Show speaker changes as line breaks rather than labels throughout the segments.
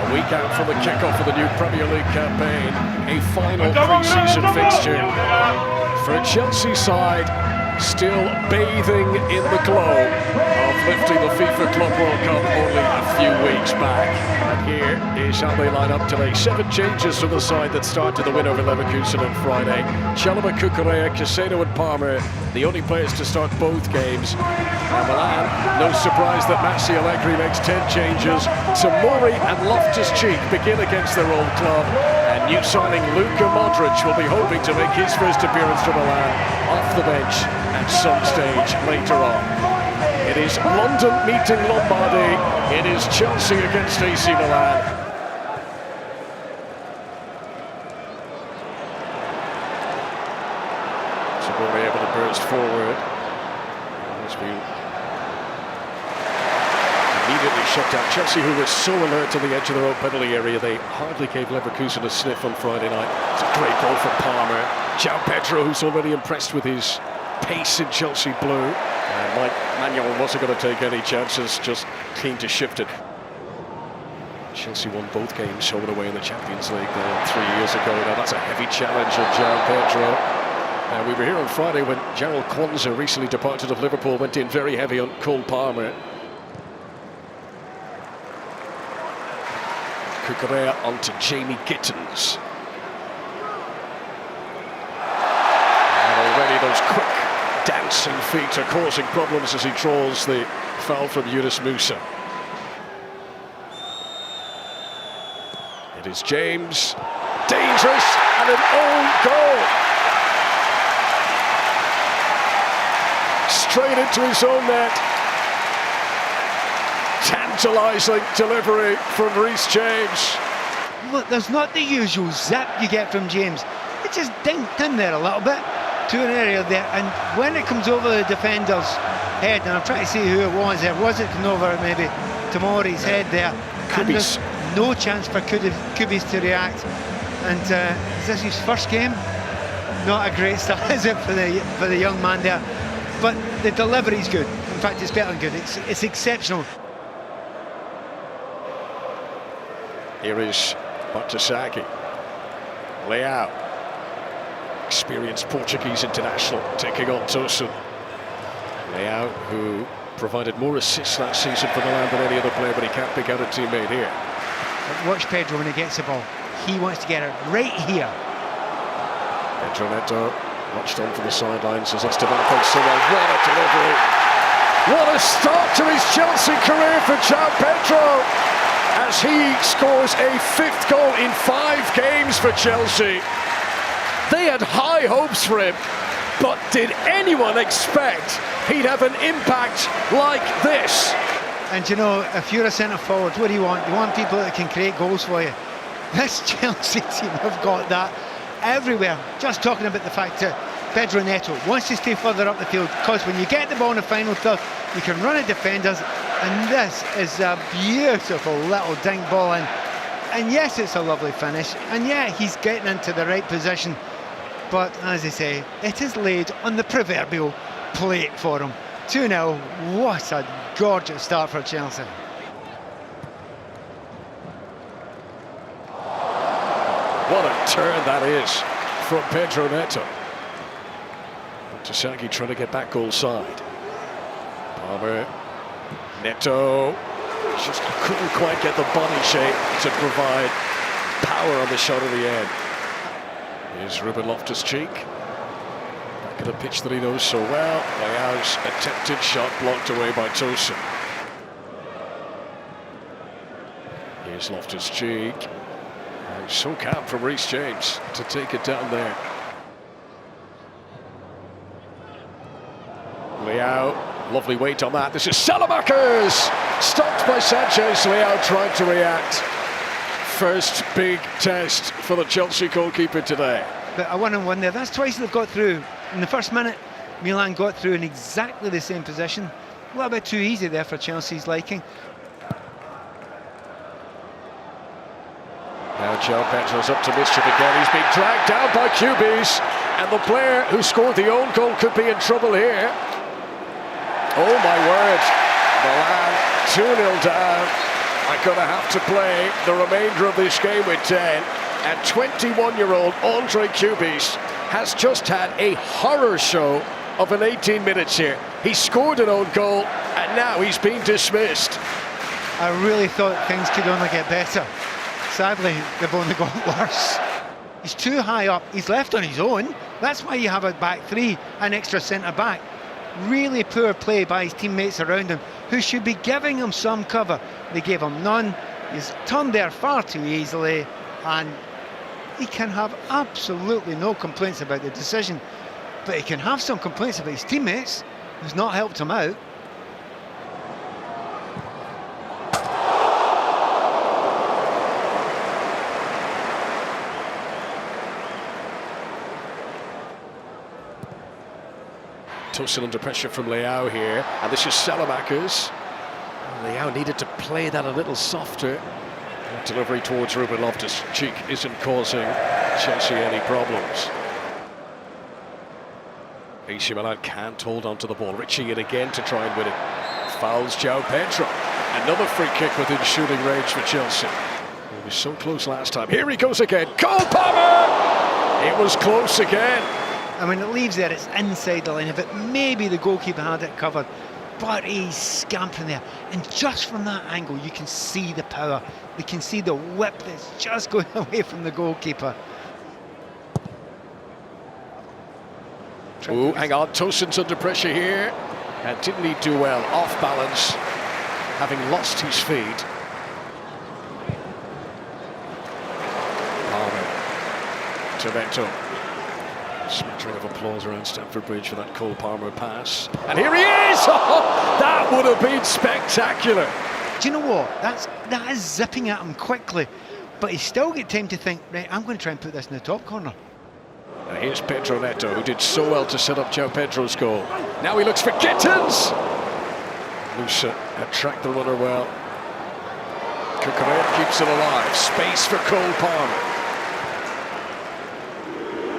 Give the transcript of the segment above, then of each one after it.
A week out from the kickoff of the new Premier League campaign, a final pre-season fixture for a Chelsea side still bathing in the glow of lifting the FIFA Club World Cup only a few weeks back. And here is how they line up today. 7 changes from the side that started the win over Leverkusen on Friday. Chalobah, Cucurella, Caicedo and Palmer, the only players to start both games. And Milan, no surprise that Massi Allegri makes 10 changes. Tomori and Loftus-Cheek begin against their old club. And new signing Luka Modric will be hoping to make his first appearance for Milan off the bench at some stage later on. It is London meeting Lombardy. It is Chelsea against AC Milan. So we'll be able to burst forward. As we immediately shut down Chelsea, who were so alert to the edge of their own penalty area. They hardly gave Leverkusen a sniff on Friday night. It's a great goal from Palmer. João Pedro, who's already impressed with his pace in Chelsea blue. And Mike Manuel wasn't going to take any chances, just keen to shift it. Chelsea won both games home and away in the Champions League 3 years ago. Now that's a heavy challenge of João Pedro. We were here on Friday when Gerald Kwanzaa, recently departed of Liverpool, went in very heavy on Cole Palmer. Cucurella onto Jamie Gittins. And already those quick dancing feet are causing problems as he draws the foul from Yunus Musa. It is James, dangerous, and an own goal. Straight into his own net. Tantalising delivery from Reece James.
Look, there's not the usual zap you get from James. It just dinked in there a little bit to an area there, and when it comes over the defender's head, and I'm trying to see who it was there, was it coming over maybe Tomori's head there? And there's no chance for Kubis to react. And is this his first game? Not a great start, is it, for the young man there? But the delivery's good. In fact, it's better than good. It's exceptional.
Here is Bartosaki. Leao. Experienced Portuguese international taking on Tosun. Leao, who provided more assists last season for Milan than any other player, but he can't pick out a teammate here.
Watch Pedro when he gets the ball. He wants to get it right here.
Pedro Neto watched on from the sidelines as that's developing so well. What a delivery! What a start to his Chelsea career for João Pedro, as he scores a 5th goal in 5 games for Chelsea. They had high hopes for him, but did anyone expect he'd have an impact like this?
And you know, if you're a centre-forward, what do you want? You want people that can create goals for you. This Chelsea team have got that everywhere. Just talking about the fact that Pedro Neto wants to stay further up the field, because when you get the ball in the final third, you can run at defenders, and this is a beautiful little dink ball in. And yes, it's a lovely finish, and yeah, he's getting into the right position, but as I say, it is laid on the proverbial plate for him. 2-0, what a gorgeous start for Chelsea.
What a turn that is from Pedro Neto. Tasaki trying to get back goal side. Palmer, Neto, just couldn't quite get the body shape to provide power on the shot at the end. Here's Ruben Loftus-Cheek. Back at a pitch that he knows so well. Leao's attempted shot blocked away by Tosun. Here's Loftus-Cheek. So calm from Reece James to take it down there. Leao, lovely weight on that. This is Salamakers! Stopped by Sanchez. Leao tried to react. First big test for the Chelsea goalkeeper today.
But a 1-on-1 there. That's twice they've got through. In the first minute, Milan got through in exactly the same position. A little bit too easy there for Chelsea's liking.
Now João Pedro's up to mischief again. He's being dragged down by Kubis, and the player who scored the own goal could be in trouble here. Oh my word, Milan 2-0 down. are going to have to play the remainder of this game with 10. And 21-year-old Andre Kubis has just had a horror show of an 18 minutes here. He scored an own goal, and now he's been dismissed.
I really thought things could only get better. Sadly, they've only got worse. He's too high up. He's left on his own. That's why you have a back three, an extra centre-back. Really poor play by his teammates around him, who should be giving him some cover. They gave him none. He's turned there far too easily, and he can have absolutely no complaints about the decision, but he can have some complaints about his teammates, who's not helped him out.
Tosin under pressure from Leao here, and this is Salamakers. Leao needed to play that a little softer. Delivery towards Ruben Loftus-Cheek isn't causing Chelsea any problems. AC Milan can't hold on to the ball. Richie in again to try and win it. Fouls João Pedro. Another free kick within shooting range for Chelsea. He was so close last time. Here he goes again. Cole Palmer! It was close again.
And when it leaves there, it's inside the line. If it maybe the goalkeeper had it covered, but he's scampering there. And just from that angle, you can see the power. You can see the whip that's just going away from the goalkeeper.
Oh, hang on. Tosin's under pressure here. And didn't he do well? Off balance, having lost his feet. Palmer. Toretto. Smattering of applause around Stamford Bridge for that Cole Palmer pass. And here he is! Oh, that would have been spectacular.
Do you know what? That is zipping at him quickly. But he's still got time to think, right, I'm going to try and put this in the top corner.
Now here's Pedro Neto, who did so well to set up João Pedro's goal. Now he looks for Gittins! Lusa had tracked the runner well. Cucurella keeps it alive. Space for Cole Palmer.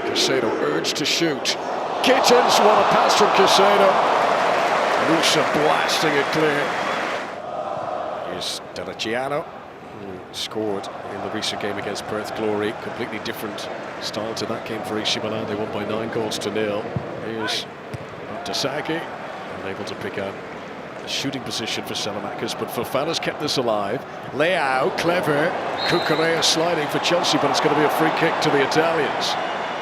Caicedo urged to shoot. Gittins, what a pass from Caicedo. Lusa blasting it clear. Here's Terracciano, who scored in the recent game against Perth Glory. Completely different style to that game for AC Milan. They won by 9-0. Here's Tasagi, unable to pick out a shooting position for Salamakers, but Fofana's kept this alive. Leao, clever. Cucurella sliding for Chelsea, but it's going to be a free kick to the Italians.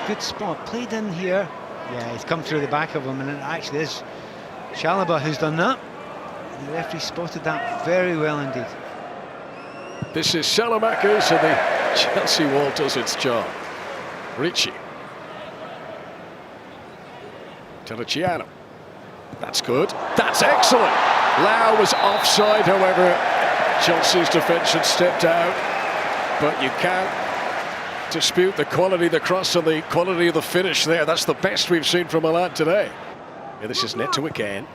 Good spot, played in here. Yeah, he's come through the back of him, and it actually is Chalobah who's done that. The referee spotted that very well indeed.
This is Salamakers, and the Chelsea wall does its job. Ricci. Terracciano. That's good. That's excellent. Lau was offside, however. Chelsea's defence had stepped out. But you can't dispute the quality of the cross and the quality of the finish there. That's the best we've seen from Milan today. Yeah, this is Neto again.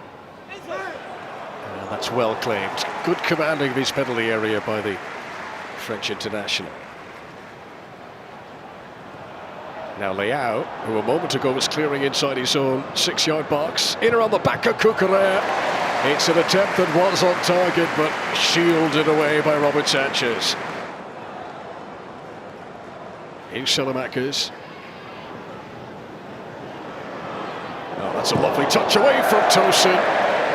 That's well claimed. Good commanding of his penalty area by the French international. Now Leao, who a moment ago was clearing inside his own 6-yard box. In around the back of Cucurella. It's an attempt that was on target, but shielded away by Robert Sanchez. Here's Salamakers. Oh, that's a lovely touch away from Tosin.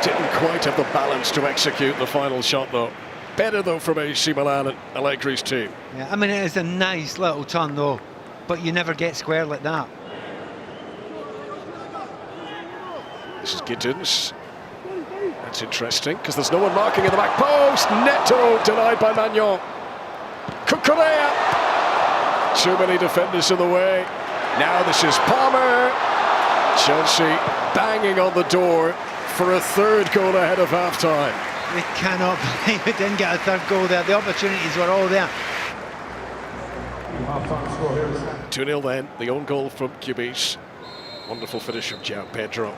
Didn't quite have the balance to execute the final shot, though. Better, though, from AC Milan and Allegri's team.
Yeah, I mean, it is a nice little turn, though, but you never get square like that.
This is Gittins. That's interesting, because there's no one marking in the back post. Neto denied by Magnon. Cucurella. Too many defenders in the way. Now this is Palmer. Chelsea banging on the door for a third goal ahead of half-time.
They cannot believe it didn't get a third goal there. The opportunities were all there.
2-0 then, the own goal from Kubis. Wonderful finish from João Pedro.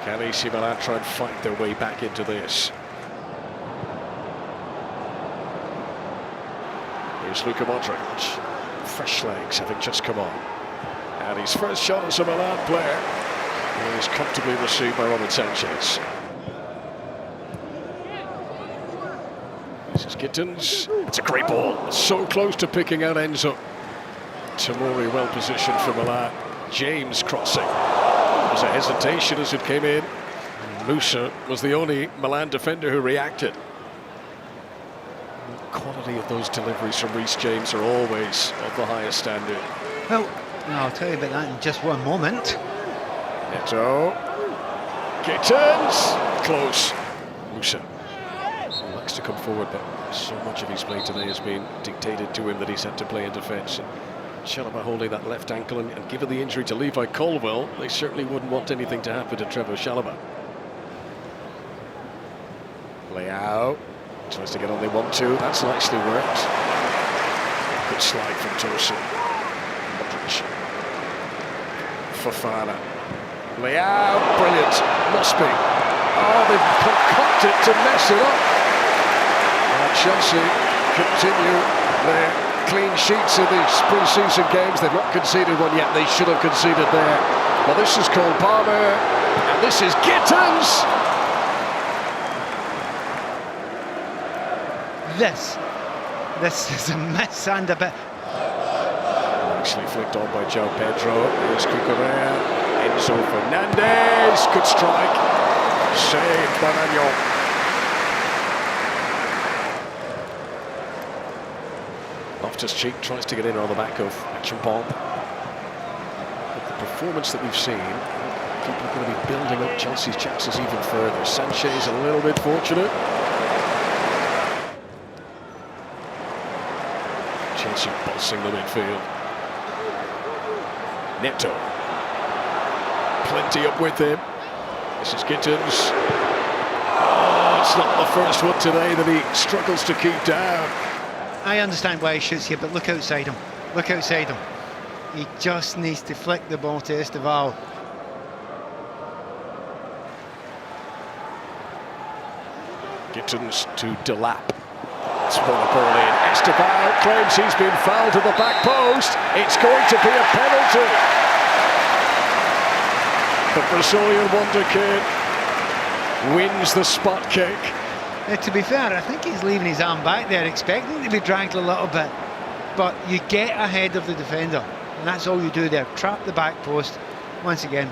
Can AC Milan try and fight their way back into this? Here's Luka Modric. Fresh legs having just come on. And his first shot as a Milan player is comfortably received by Robert Sanchez. This is Gittins. It's a great ball. So close to picking out Enzo. Tomori well positioned for Milan. James crossing. There was a hesitation as it came in. Musa was the only Milan defender who reacted. The quality of those deliveries from Reece James are always of the highest standard.
Well, I'll tell you about that in just one moment.
Neto. Gittins. Close. Musa. He likes to come forward, but so much of his play today has been dictated to him that he's had to play in defence. Chalobah holding that left ankle, and given the injury to Levi Colwill, they certainly wouldn't want anything to happen to Trevor Chalobah. Leao tries to get on the 1-2. That's nicely worked. Good slide from Tosin. Modric. Fofana. Leao, brilliant. Must be. Oh, they've concocted to mess it up. And Chelsea continue their clean sheets in these pre-season games. They've not conceded one yet. They should have conceded there. Well, this is Cole Palmer, and this is Gittins.
This is a miss and a bit.
Actually flicked on by João Pedro. Here's Cucurella. Enzo Fernandez. Good strike. Saved by Manuel. Loftus-Cheek tries to get in on the back of Champon. But the performance that we've seen, people are going to be building up Chelsea's chances even further. Sanchez a little bit fortunate. Chelsea bossing the midfield. Neto. Plenty up with him. This is Gittins. Oh, it's not the first one today that he struggles to keep down.
I understand why he shoots here, but look outside him. Look outside him. He just needs to flick the ball to Esteval.
Gittins to Delap. It's won a ball in. Esteval claims he's been fouled to the back post. It's going to be a penalty. The Brazilian wonder kid wins the spot kick.
To be fair, I think he's leaving his arm back there, expecting to be dragged a little bit. But you get ahead of the defender, and that's all you do there. Trap the back post. Once again,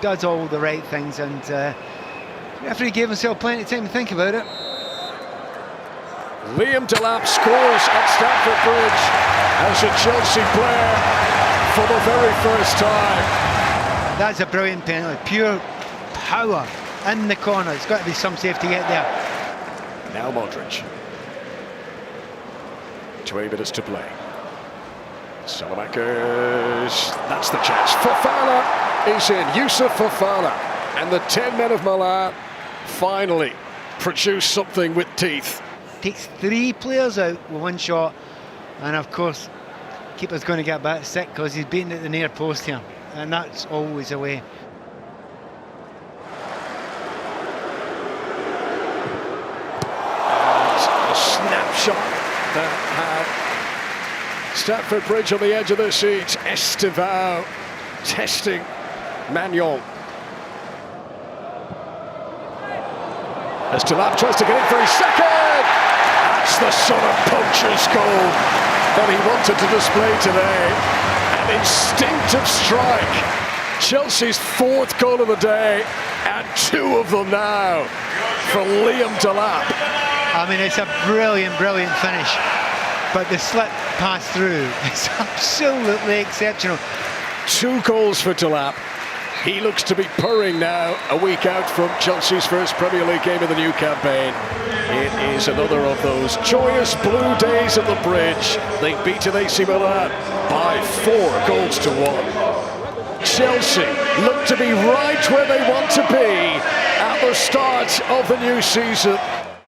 does all the right things, and the referee gave himself plenty of time to think about it.
Liam Delap scores at Stamford Bridge as a Chelsea player for the very first time.
That's a brilliant penalty. Pure power in the corner. It's got to be some safe to get there.
Now Modric. 20 minutes to play. Salamakers. That's the chance. Fofana is in. Yusuf Fofana. And the 10 men of Milan finally produce something with teeth.
Takes 3 players out with one shot. And of course, keeper's going to get back sick because he's beaten at the near post here. And that's always a way.
Snapshot that had Stamford Bridge on the edge of their seats. Esteval testing Manuel. As Delap tries to get in for his second. That's the sort of poacher's goal that he wanted to display today. An instinctive strike. Chelsea's 4th goal of the day, and 2 of them now for Liam Delap.
I mean, it's a brilliant, brilliant finish. But the slip pass through is absolutely exceptional.
2 goals for Delap. He looks to be purring now, a week out from Chelsea's first Premier League game of the new campaign. It is another of those joyous blue days at the Bridge. They've beaten AC Milan by 4 goals to 1. Chelsea look to be right where they want to be at the start of the new season.